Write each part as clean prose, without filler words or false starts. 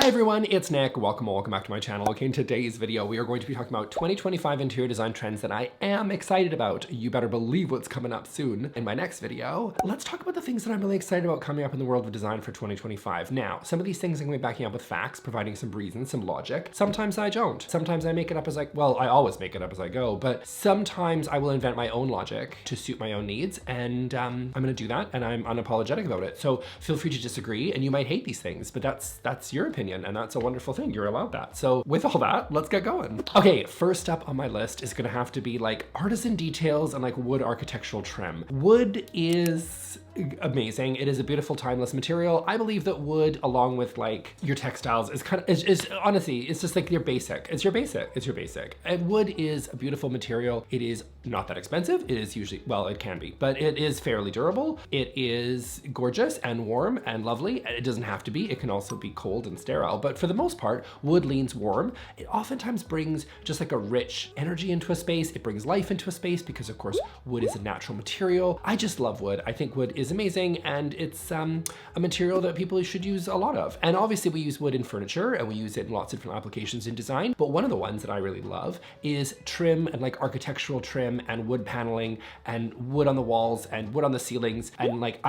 Hi everyone, it's Nick. Welcome back to my channel. Okay, in today's video, we are going to be talking about 2025 interior design trends that I am excited about. You better believe what's coming up soon. In my next video, let's talk about the things that I'm really excited about coming up in the world of design for 2025. Now, some of these things I'm going to be backing up with facts, providing some reasons, some logic. Sometimes I don't. Sometimes I make it up as I always make it up as I go, but sometimes I will invent my own logic to suit my own needs, and I'm going to do that, and I'm unapologetic about it. So feel free to disagree, and you might hate these things, but that's your opinion. And that's a wonderful thing. You're allowed that. So with all that, let's get going. Okay, first up on my list is gonna have to be like artisan details and like wood architectural trim. Wood is amazing. It is a beautiful timeless material. I believe that wood, along with like your textiles, is honestly, it's just like your basic. It's your basic. And wood is a beautiful material. It is not that expensive. It is usually, well, it can be, but it is fairly durable. It is gorgeous and warm and lovely. It doesn't have to be. It can also be cold and sterile, but for the most part, wood leans warm. It oftentimes brings just like a rich energy into a space. It brings life into a space because of course, wood is a natural material. I just love wood. I think wood is amazing, and it's a material that people should use a lot of. And obviously we use wood in furniture and we use it in lots of different applications in design, but one of the ones that I really love is trim and like architectural trim and wood paneling and wood on the walls and wood on the ceilings and like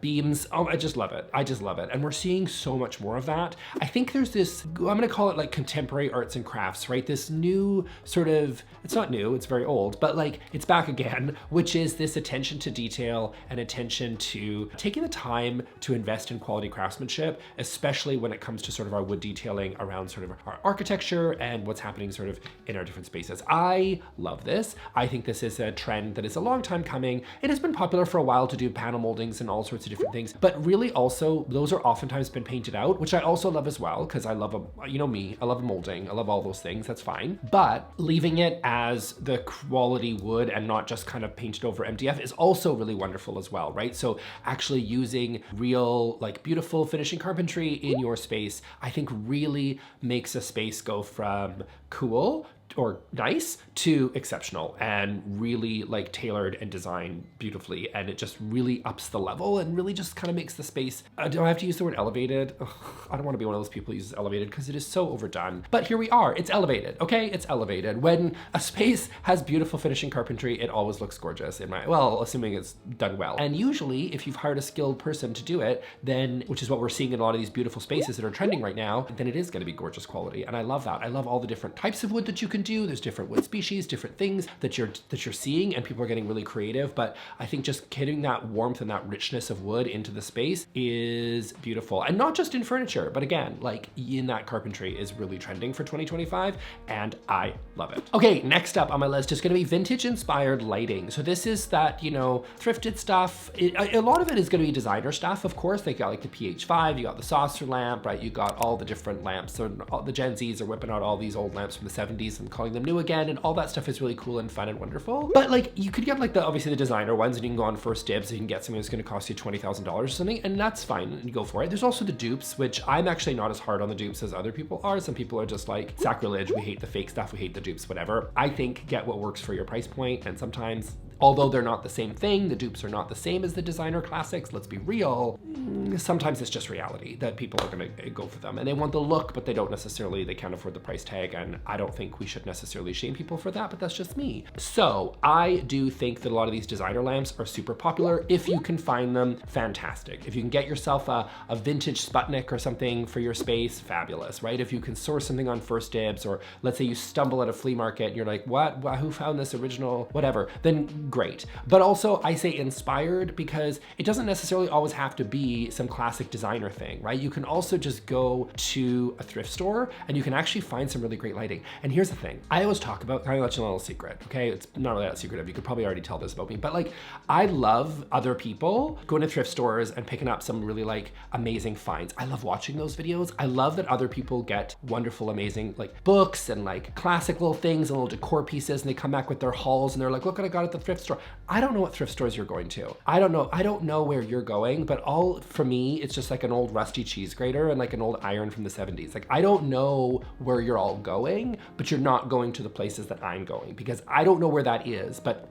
beams. Oh, I just love it. And we're seeing so much more of that. I think there's this, I'm gonna call it like contemporary arts and crafts, right? This new sort of, it's not new, it's very old, but like it's back again, which is this attention to detail and attention to taking the time to invest in quality craftsmanship, especially when it comes to sort of our wood detailing around sort of our architecture and what's happening sort of in our different spaces. I love this. I think this is a trend that is a long time coming. It has been popular for a while to do panel moldings and all sorts of different things, but really also those are oftentimes been painted out, which I also love as well, because I love you know me, I love molding, I love all those things, that's fine. But leaving it as the quality wood and not just kind of painted over MDF is also really wonderful as well, right? So actually using real, like beautiful finishing carpentry in your space, I think really makes a space go from cool or nice to exceptional and really like tailored and designed beautifully. And it just really ups the level and really just kind of makes the space, do I have to use the word elevated? Ugh, I don't want to be one of those people who uses elevated because it is so overdone, but here we are, it's elevated, okay? It's elevated. When a space has beautiful finishing carpentry, it always looks gorgeous well, assuming it's done well. And usually if you've hired a skilled person to do it, then, which is what we're seeing in a lot of these beautiful spaces that are trending right now, then it is going to be gorgeous quality. And I love that. I love all the different types of wood that you can do. There's different wood species, different things that you're seeing, and people are getting really creative. But I think just getting that warmth and that richness of wood into the space is beautiful. And not just in furniture, but again, like in that carpentry is really trending for 2025, and I love it. Okay, next up on my list is gonna be vintage inspired lighting. So this is that, you know, thrifted stuff. A lot of it is gonna be designer stuff, of course. They got like the PH5, you got the saucer lamp, right? You got all the different lamps. So the Gen Zs are whipping out all these old lamps from the 70s and calling them new again, and all that stuff is really cool and fun and wonderful. But like you could get like obviously the designer ones, and you can go on First Dibs and you can get something that's gonna cost you $20,000 or something, and that's fine, and you go for it. There's also the dupes, which I'm actually not as hard on the dupes as other people are. Some people are just like, sacrilege, we hate the fake stuff, we hate the dupes, whatever. I think get what works for your price point, and sometimes, although they're not the same thing, the dupes are not the same as the designer classics, let's be real, sometimes it's just reality that people are gonna go for them. And they want the look, but they can't afford the price tag. And I don't think we should necessarily shame people for that, but that's just me. So I do think that a lot of these designer lamps are super popular. If you can find them, fantastic. If you can get yourself a vintage Sputnik or something for your space, fabulous, right? If you can source something on First Dibs, or let's say you stumble at a flea market and you're like, what, who found this original, whatever, then great. But also I say inspired because it doesn't necessarily always have to be some classic designer thing, right? You can also just go to a thrift store and you can actually find some really great lighting. And here's the thing, I always talk about, can I let you know a little secret, okay? It's not really that secretive, you could probably already tell this about me, but like, I love other people going to thrift stores and picking up some really like amazing finds. I love watching those videos. I love that other people get wonderful, amazing like books and like classic little things and little decor pieces, and they come back with their hauls and they're like, look what I got at the thrift thrift store. I don't know what thrift stores you're going to. I don't know where you're going, but for me, it's just like an old rusty cheese grater and like an old iron from the 70s. Like, I don't know where you're all going, but you're not going to the places that I'm going, because I don't know where that is, but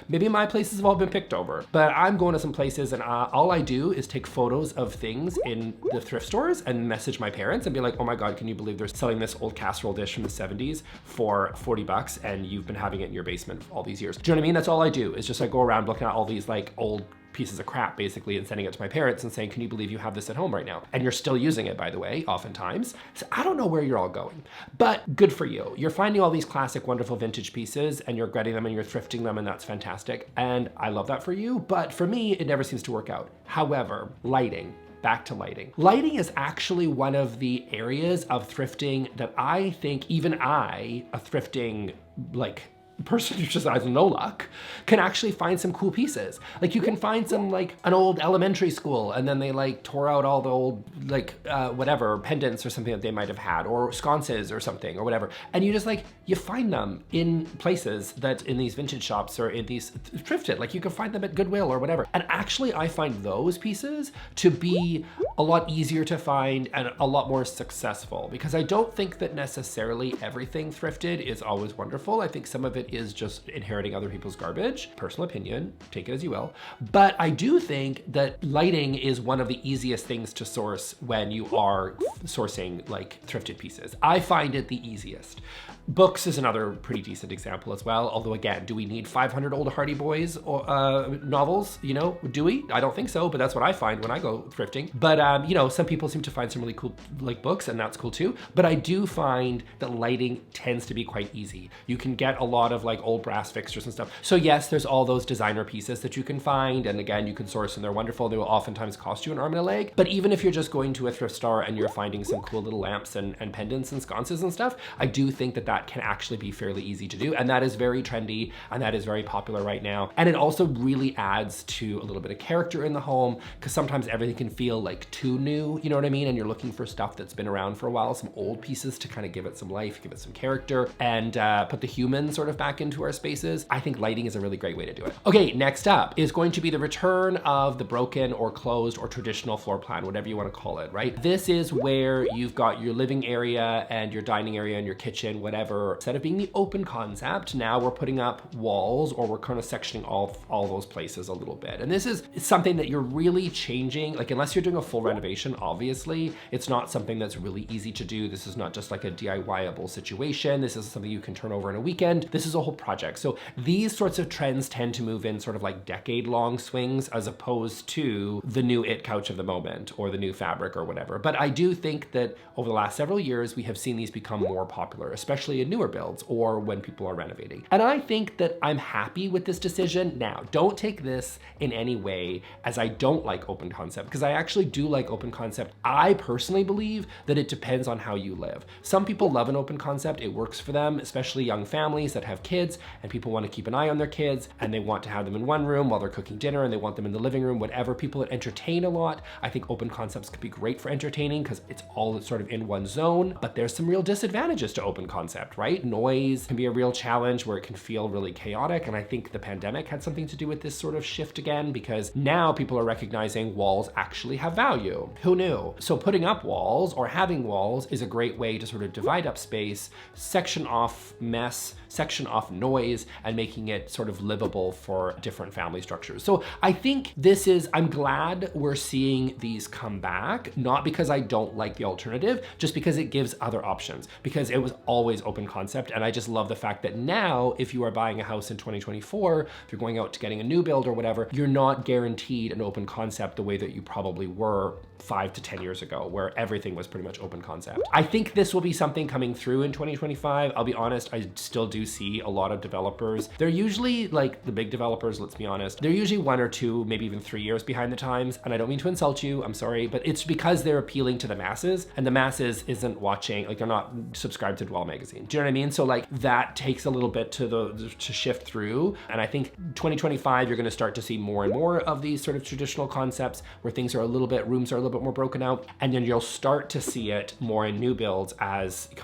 maybe my places have all been picked over, but I'm going to some places, and all I do is take photos of things in the thrift stores and message my parents and be like, oh my God, can you believe they're selling this old casserole dish from the 70s for 40 bucks and you've been having it in your basement all these years? Do you know what I mean? That's all I do, is just I go around looking at all these like old pieces of crap basically and sending it to my parents and saying, can you believe you have this at home right now? And you're still using it, by the way, oftentimes. So I don't know where you're all going, but good for you. You're finding all these classic, wonderful vintage pieces and you're getting them and you're thrifting them, and that's fantastic. And I love that for you, but for me, it never seems to work out. However, lighting. Back to lighting. Lighting is actually one of the areas of thrifting that I think even I, a thrifting like person who just has no luck, can actually find some cool pieces. Like, you can find some like an old elementary school and then they like tore out all the old like whatever pendants or something that they might have had, or sconces or something or whatever, and you just like, you find them in places that in these vintage shops or in these thrifted, like you can find them at Goodwill or whatever. And actually I find those pieces to be a lot easier to find and a lot more successful, because I don't think that necessarily everything thrifted is always wonderful. I think some of it is just inheriting other people's garbage. Personal opinion, take it as you will. But I do think that lighting is one of the easiest things to source when you are sourcing like thrifted pieces. I find it the easiest. Books is another pretty decent example as well. Although again, do we need 500 old Hardy Boys or, novels? You know, do we? I don't think so, but that's what I find when I go thrifting. But you know, some people seem to find some really cool like books, and that's cool too. But I do find that lighting tends to be quite easy. You can get a lot of like old brass fixtures and stuff. So yes, there's all those designer pieces that you can find, and again, you can source and they're wonderful. They will oftentimes cost you an arm and a leg. But even if you're just going to a thrift store and you're finding some cool little lamps and pendants and sconces and stuff, I do think that that can actually be fairly easy to do. And that is very trendy and that is very popular right now. And it also really adds to a little bit of character in the home, because sometimes everything can feel like too new, you know what I mean? And you're looking for stuff that's been around for a while, some old pieces to kind of give it some life, give it some character, and put the human sort of back into our spaces. I think lighting is a really great way to do it. Okay, next up is going to be the return of the broken or closed or traditional floor plan, whatever you want to call it, right? This is where you've got your living area and your dining area and your kitchen, whatever. Instead of being the open concept, now we're putting up walls, or we're kind of sectioning all those places a little bit. And this is something that you're really changing. Like, unless you're doing a full renovation, obviously, it's not something that's really easy to do. This is not just like a DIY-able situation. This is something you can turn over in a weekend. This is a whole project. So these sorts of trends tend to move in sort of like decade-long swings, as opposed to the new it couch of the moment or the new fabric or whatever. But I do think that over the last several years, we have seen these become more popular, especially in newer builds or when people are renovating. And I think that I'm happy with this decision. Now, don't take this in any way as I don't like open concept, because I actually do like open concept. I personally believe that it depends on how you live. Some people love an open concept. It works for them, especially young families that have kids and people want to keep an eye on their kids and they want to have them in one room while they're cooking dinner and they want them in the living room, whatever. People that entertain a lot, I think open concepts could be great for entertaining because it's all sort of in one zone. But there's some real disadvantages to open concept, right? Noise can be a real challenge where it can feel really chaotic. And I think the pandemic had something to do with this sort of shift again, because now people are recognizing walls actually have value. Who knew? So putting up walls or having walls is a great way to sort of divide up space, section off mess, section off noise, and making it sort of livable for different family structures. So I think this is, I'm glad we're seeing these come back, not because I don't like the alternative, just because it gives other options, because it was always open concept. And I just love the fact that now, if you are buying a house in 2024, if you're going out to getting a new build or whatever, you're not guaranteed an open concept the way that you probably were 5 to 10 years ago, where everything was pretty much open concept. I think this will be something coming through in 2025. I'll be honest, I still do see a lot of developers. They're usually like the big developers, let's be honest. They're usually 1 or 2, maybe even 3 years behind the times. And I don't mean to insult you, I'm sorry, but it's because they're appealing to the masses, and the masses isn't watching, like they're not subscribed to Dwell magazine. ceiling. Do you know what I mean? So like that takes a little bit to shift through. And I think 2025, you're gonna start to see more and more of these sort of traditional concepts where things are a little bit, rooms are a little bit more broken out. And then you'll start to see it more in new builds as it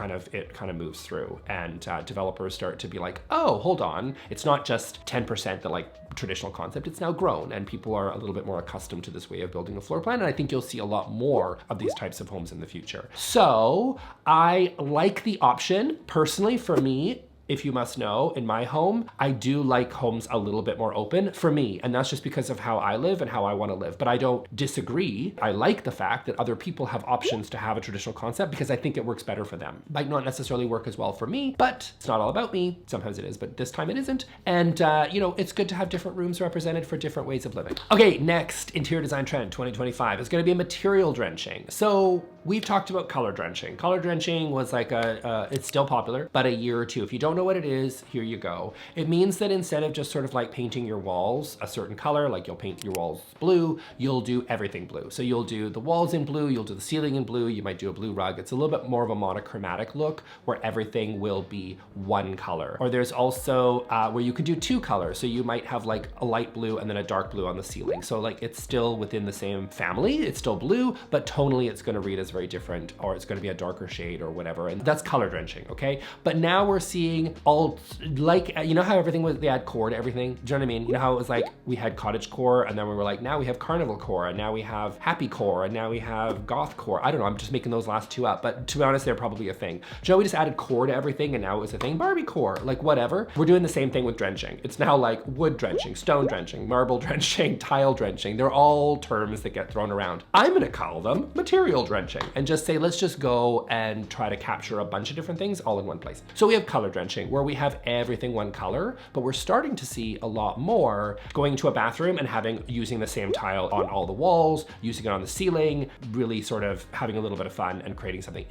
kind of moves through. And developers start to be like, oh, hold on. It's not just 10% that like traditional concept, it's now grown and people are a little bit more accustomed to this way of building a floor plan. And I think you'll see a lot more of these types of homes in the future. So I like the option personally. For me, if you must know, in my home, I do like homes a little bit more open for me. And that's just because of how I live and how I want to live. But I don't disagree. I like the fact that other people have options to have a traditional concept because I think it works better for them. Might not necessarily work as well for me, but it's not all about me. Sometimes it is, but this time it isn't. And you know, it's good to have different rooms represented for different ways of living. Okay, next interior design trend 2025 is going to be material drenching. So we've talked about color drenching. Color drenching was like it's still popular, but a year or two. If you don't know what it is, here you go. It means that instead of just sort of like painting your walls a certain color, like you'll paint your walls blue, you'll do everything blue. So you'll do the walls in blue, you'll do the ceiling in blue, you might do a blue rug. It's a little bit more of a monochromatic look where everything will be one color. Or there's also where you can do two colors. So you might have like a light blue and then a dark blue on the ceiling. So like it's still within the same family, it's still blue, but tonally it's gonna read as very different, or it's gonna be a darker shade or whatever. And that's color drenching, okay? But now we're seeing all, like, you know how everything was, they add core to everything? Do you know what I mean? You know how it was like, we had cottage core and then we were like, now we have carnival core and now we have happy core and now we have goth core. I don't know, I'm just making those last two up, but to be honest, they're probably a thing. Do you know, we just added core to everything and now it was a thing, Barbie core, like whatever. We're doing the same thing with drenching. It's now like wood drenching, stone drenching, marble drenching, tile drenching. They're all terms that get thrown around. I'm gonna call them material drenching and just say, let's just go and try to capture a bunch of different things all in one place. So we have color drenching where we have everything one color, but we're starting to see a lot more going to a bathroom and using the same tile on all the walls, using it on the ceiling, really sort of having a little bit of fun and creating something.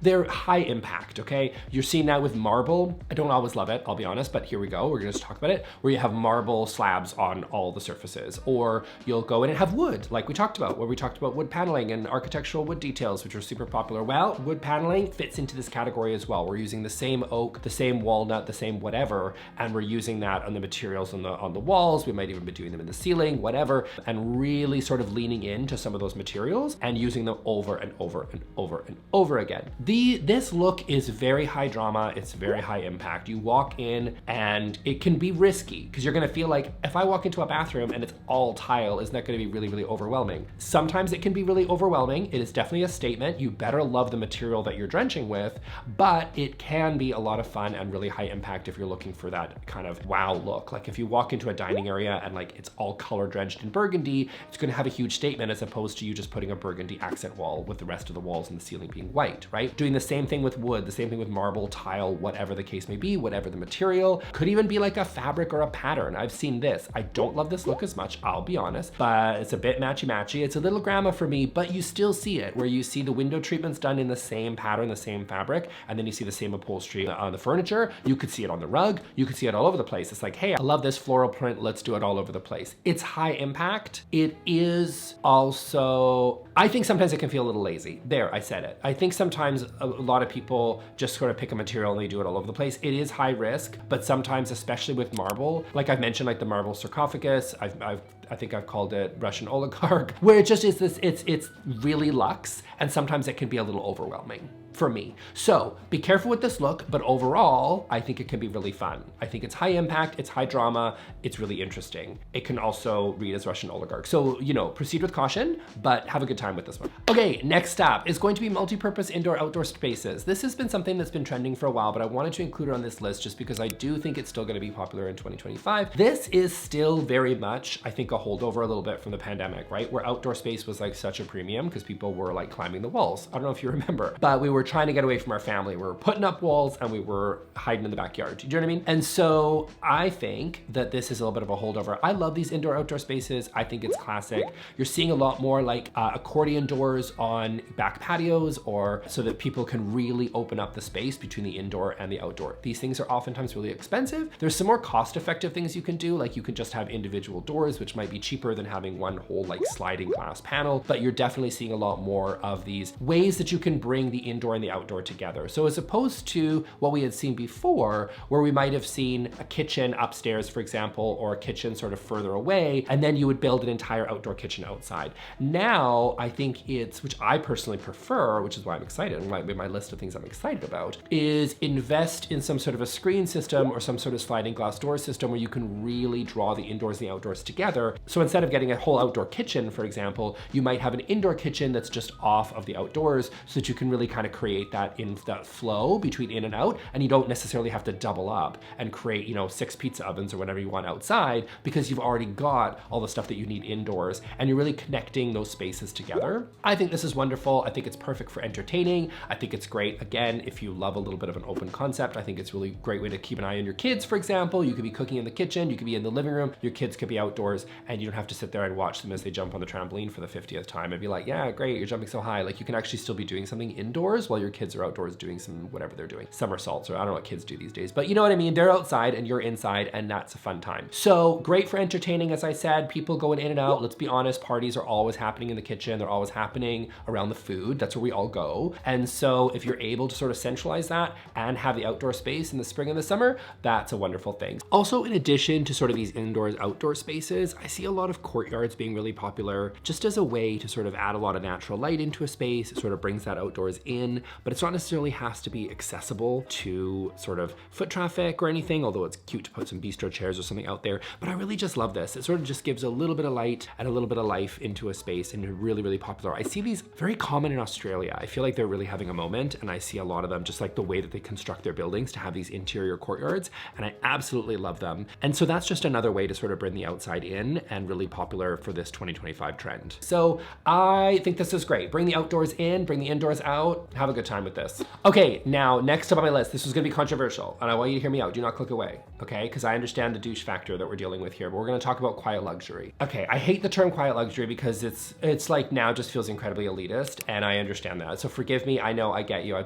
They're high impact, okay? You're seeing that with marble. I don't always love it, I'll be honest, but here we go. We're gonna just talk about it, where you have marble slabs on all the surfaces, or you'll go in and have wood, like we talked about, where we talked about wood paneling and architectural wood details, which are super popular. Well, wood paneling fits into this category as well. We're using the same oak, the same walnut, the same whatever, and we're using that on the materials on the walls. We might even be doing them in the ceiling, whatever, and really sort of leaning into some of those materials and using them over and over and over and over again. This look is very high drama, it's very high impact. You walk in and it can be risky because you're gonna feel like, if I walk into a bathroom and it's all tile, isn't that gonna be really, really overwhelming? Sometimes it can be really overwhelming. It is definitely a statement. You better love the material that you're drenching with, but it can be a lot of fun and really high impact if you're looking for that kind of wow look. Like if you walk into a dining area and like it's all color drenched in burgundy, it's gonna have a huge statement as opposed to you just putting a burgundy accent wall with the rest of the walls and the ceiling being white, right? Doing the same thing with wood, the same thing with marble, tile, whatever the case may be, whatever the material. Could even be like a fabric or a pattern. I've seen this. I don't love this look as much, I'll be honest, but it's a bit matchy-matchy. It's a little grandma for me, but you still see it, where you see the window treatments done in the same pattern, the same fabric, and then you see the same upholstery on the furniture. You could see it on the rug. You could see it all over the place. It's like, hey, I love this floral print. Let's do it all over the place. It's high impact. It is also, I think sometimes it can feel a little lazy. There, I said it. I think sometimes a lot of people just sort of pick a material and they do it all over the place. It is high risk, but sometimes, especially with marble, like I've mentioned, like the marble sarcophagus, I think I've called it Russian oligarch, where it just is this, it's really luxe, and sometimes it can be a little overwhelming for me. So be careful with this look, but overall, I think it can be really fun. I think it's high impact, it's high drama, it's really interesting. It can also read as Russian oligarch. So, you know, proceed with caution, but have a good time with this one. Okay, next up is going to be multi-purpose indoor-outdoor spaces. This has been something that's been trending for a while, but I wanted to include it on this list just because I do think it's still gonna be popular in 2025. This is still very much, I think, a holdover a little bit from the pandemic, right? Where outdoor space was like such a premium because people were like climbing the walls. I don't know if you remember, but we were trying to get away from our family. We were putting up walls and we were hiding in the backyard. Do you know what I mean? And so I think that this is a little bit of a holdover. I love these indoor outdoor spaces. I think it's classic. You're seeing a lot more like accordion doors on back patios, or so that people can really open up the space between the indoor and the outdoor. These things are oftentimes really expensive. There's some more cost-effective things you can do, like you can just have individual doors, which might be cheaper than having one whole like sliding glass panel, but you're definitely seeing a lot more of these ways that you can bring the indoor indoor and the outdoor together. So as opposed to what we had seen before, where we might have seen a kitchen upstairs, for example, or a kitchen sort of further away, and then you would build an entire outdoor kitchen outside. Now, I think it's, which I personally prefer, which is why I'm excited, and my list of things I'm excited about, is invest in some sort of a screen system or some sort of sliding glass door system where you can really draw the indoors and the outdoors together. So instead of getting a whole outdoor kitchen, for example, you might have an indoor kitchen that's just off of the outdoors so that you can really kind of create that flow between in and out, and you don't necessarily have to double up and create, you know, 6 pizza ovens or whatever you want outside, because you've already got all the stuff that you need indoors, and you're really connecting those spaces together. I think this is wonderful. I think it's perfect for entertaining. I think it's great, again, if you love a little bit of an open concept. I think it's really a great way to keep an eye on your kids, for example. You could be cooking in the kitchen, you could be in the living room, your kids could be outdoors, and you don't have to sit there and watch them as they jump on the trampoline for the 50th time and be like, yeah, great, you're jumping so high. Like, you can actually still be doing something indoors while your kids are outdoors doing some whatever they're doing. Somersaults, or I don't know what kids do these days, but you know what I mean? They're outside and you're inside, and that's a fun time. So great for entertaining, as I said, people going in and out. Let's be honest, parties are always happening in the kitchen. They're always happening around the food. That's where we all go. And so if you're able to sort of centralize that and have the outdoor space in the spring and the summer, that's a wonderful thing. Also, in addition to sort of these indoors, outdoor spaces, I see a lot of courtyards being really popular just as a way to sort of add a lot of natural light into a space. It sort of brings that outdoors in, but it's not necessarily has to be accessible to sort of foot traffic or anything, although it's cute to put some bistro chairs or something out there. But I really just love this. It sort of just gives a little bit of light and a little bit of life into a space, and they're really, really popular. I see these very common in Australia. I feel like they're really having a moment, and I see a lot of them, just like the way that they construct their buildings to have these interior courtyards, and I absolutely love them. And so that's just another way to sort of bring the outside in, and really popular for this 2025 trend. So I think this is great. Bring the outdoors in, bring the indoors out, have a good time with this. Okay, now next up on my list, this is gonna be controversial, and I want you to hear me out. Do not click away, okay? Because I understand the douche factor that we're dealing with here, but we're gonna talk about quiet luxury. Okay, I hate the term quiet luxury because it's like now just feels incredibly elitist, and I understand that. So forgive me, I know, I get you.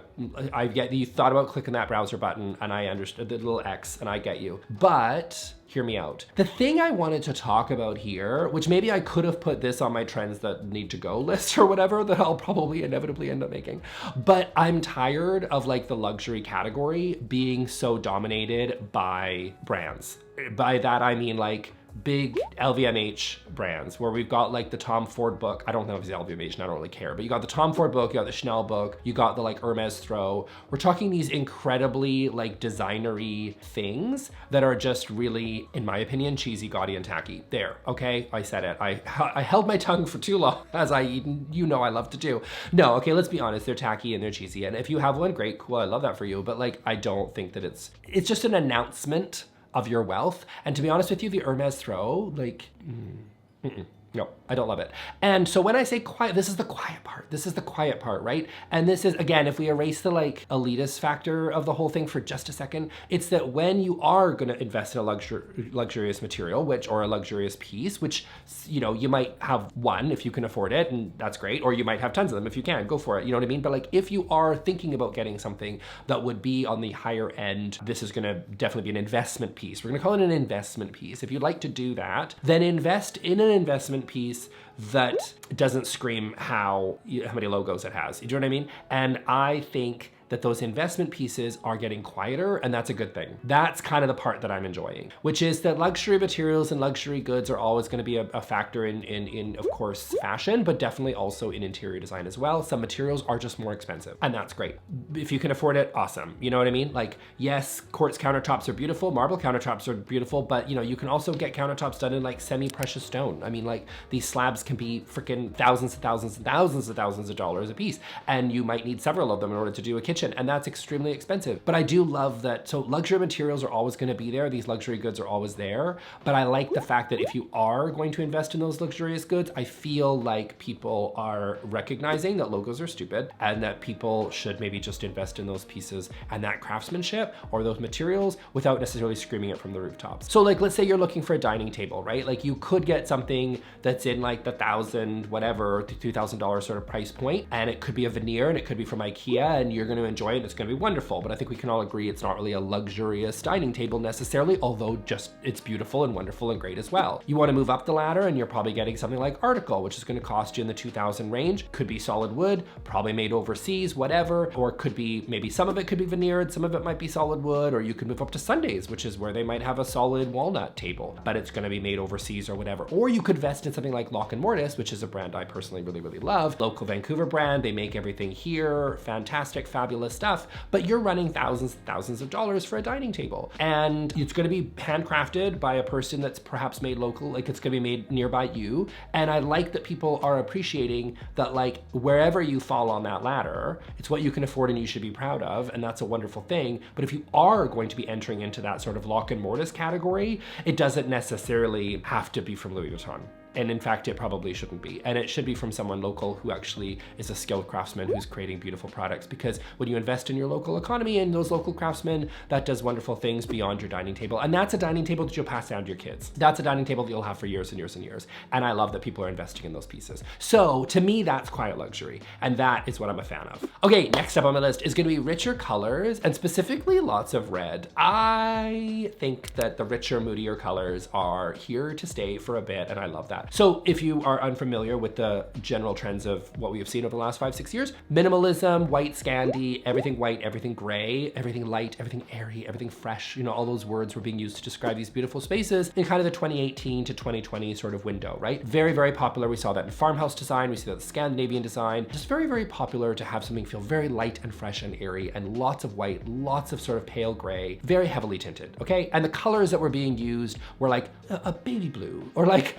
I get that you thought about clicking that browser button, and I understood the little X, and I get you. But hear me out. The thing I wanted to talk about here, which maybe I could have put this on my trends that need to go list or whatever that I'll probably inevitably end up making, but I'm tired of like the luxury category being so dominated by brands. By that I mean like big LVMH brands, where we've got like the Tom Ford book. I don't know if it's LVMH, and I don't really care, but you got the Tom Ford book, you got the Chanel book, you got the like Hermes throw. We're talking these incredibly like designery things that are just really, in my opinion, cheesy, gaudy, and tacky. There, okay, I said it. I held my tongue for too long, as you know I love to do. No, okay, let's be honest, they're tacky and they're cheesy, and if you have one, great, cool, I love that for you, but like, I don't think that it's just an announcement of your wealth. And to be honest with you, the Hermes throw, like, no, I don't love it. And so when I say quiet, this is the quiet part. This is the quiet part, right? And this is, again, if we erase the like elitist factor of the whole thing for just a second, it's that when you are gonna invest in a luxurious material, or a luxurious piece, which, you know, you might have one if you can afford it, and that's great, or you might have tons of them if you can, go for it, you know what I mean? But like, if you are thinking about getting something that would be on the higher end, this is gonna definitely be an investment piece. We're gonna call it an investment piece. If you'd like to do that, then invest in an investment piece that doesn't scream how many logos it has. You know what I mean? And I think that those investment pieces are getting quieter, and that's a good thing. That's kind of the part that I'm enjoying, which is that luxury materials and luxury goods are always gonna be a factor in, of course, fashion, but definitely also in interior design as well. Some materials are just more expensive, and that's great. If you can afford it, awesome. You know what I mean? Like, yes, quartz countertops are beautiful, marble countertops are beautiful, but you know, you can also get countertops done in like semi-precious stone. I mean, like, these slabs can be freaking thousands and thousands and thousands and thousands of dollars a piece, and you might need several of them in order to do a kitchen, and that's extremely expensive. But I do love that, so luxury materials are always gonna be there, these luxury goods are always there, but I like the fact that if you are going to invest in those luxurious goods, I feel like people are recognizing that logos are stupid, and that people should maybe just invest in those pieces and that craftsmanship or those materials without necessarily screaming it from the rooftops. So like, let's say you're looking for a dining table, right? Like, you could get something that's in like the $1,000, whatever, $2,000 sort of price point, and it could be a veneer, and it could be from IKEA, and you're gonna enjoy it. It's gonna be wonderful, but I think we can all agree it's not really a luxurious dining table necessarily, although just it's beautiful and wonderful and great as well. You wanna move up the ladder and you're probably getting something like Article, which is gonna cost you in the 2,000 range. Could be solid wood, probably made overseas, whatever, or could be, maybe some of it could be veneered, some of it might be solid wood, or you could move up to Sundays, which is where they might have a solid walnut table, but it's gonna be made overseas or whatever. Or you could invest in something like Mortice, which is a brand I personally really love. Local Vancouver brand, they make everything here, fantastic, fabulous stuff, but you're running thousands of dollars for a dining table. And it's gonna be handcrafted by a person that's perhaps made local, like it's gonna be made nearby you. And I like that people are appreciating that, like, wherever you fall on that ladder, it's what you can afford and you should be proud of, and that's a wonderful thing. But if you are going to be entering into that sort of Lock and Mortice category, it doesn't necessarily have to be from Louis Vuitton. And in fact, it probably shouldn't be. And it should be from someone local who actually is a skilled craftsman who's creating beautiful products. Because when you invest in your local economy and those local craftsmen, that does wonderful things beyond your dining table. And that's a dining table that you'll pass down to your kids. That's a dining table that you'll have for years and years and years. And I love that people are investing in those pieces. So to me, that's quiet luxury. And that is what I'm a fan of. Okay, next up on my list is gonna be richer colors, and specifically lots of red. I think that the richer, moodier colors are here to stay for a bit, and I love that. So if you are unfamiliar with the general trends of what we have seen over the last 5-6 years, minimalism, white Scandi, everything white, everything gray, everything light, everything airy, everything fresh, you know, all those words were being used to describe these beautiful spaces in kind of the 2018 to 2020 sort of window, right? Very popular. We saw that in farmhouse design, we see that in Scandinavian design. Just very popular to have something feel very light and fresh and airy, and lots of white, lots of sort of pale gray, very heavily tinted, okay? And the colors that were being used were like a baby blue, or like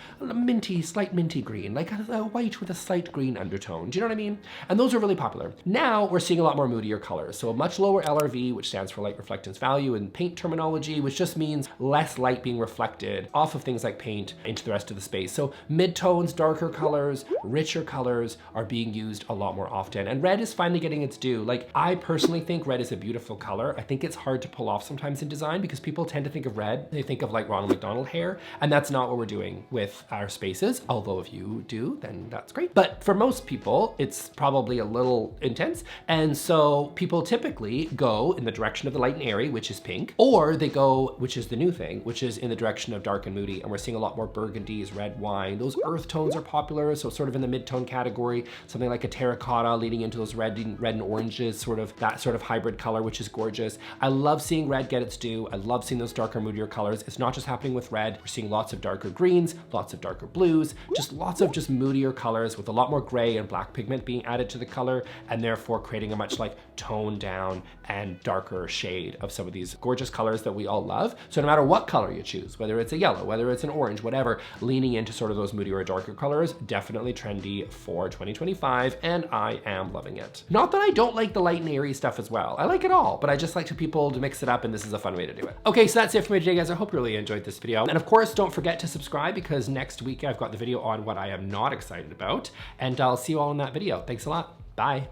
a slight minty green, like a white with a slight green undertone. Do you know what I mean? And those are really popular. Now we're seeing a lot more moodier colors. So a much lower LRV, which stands for light reflectance value in paint terminology, which just means less light being reflected off of things like paint into the rest of the space. So mid-tones, darker colors, richer colors are being used a lot more often. And red is finally getting its due. Like, I personally think red is a beautiful color. I think it's hard to pull off sometimes in design because people tend to think of red, they think of like Ronald McDonald hair, and that's not what we're doing with our spaces. Although if you do, then that's great. But for most people, it's probably a little intense. And so people typically go in the direction of the light and airy, which is pink, or they go, which is the new thing, which is in the direction of dark and moody. And we're seeing a lot more burgundies, red wine. Those earth tones are popular. So sort of in the mid-tone category, something like a terracotta leading into those red and oranges, sort of that sort of hybrid color, which is gorgeous. I love seeing red get its due. I love seeing those darker, moodier colors. It's not just happening with red. We're seeing lots of darker greens, lots of darker blues, just lots of just moodier colors with a lot more gray and black pigment being added to the color, and therefore creating a much like toned down and darker shade of some of these gorgeous colors that we all love. So no matter what color you choose, whether it's a yellow, whether it's an orange, whatever, leaning into sort of those moodier or darker colors, definitely trendy for 2025, and I am loving it. Not that I don't like the light and airy stuff as well. I like it all, but I just like people to mix it up, and this is a fun way to do it. Okay, so that's it for me today, guys. I hope you really enjoyed this video. And of course, don't forget to subscribe, because next week I've got the video on what I am not excited about, and I'll see you all in that video. Thanks a lot. Bye.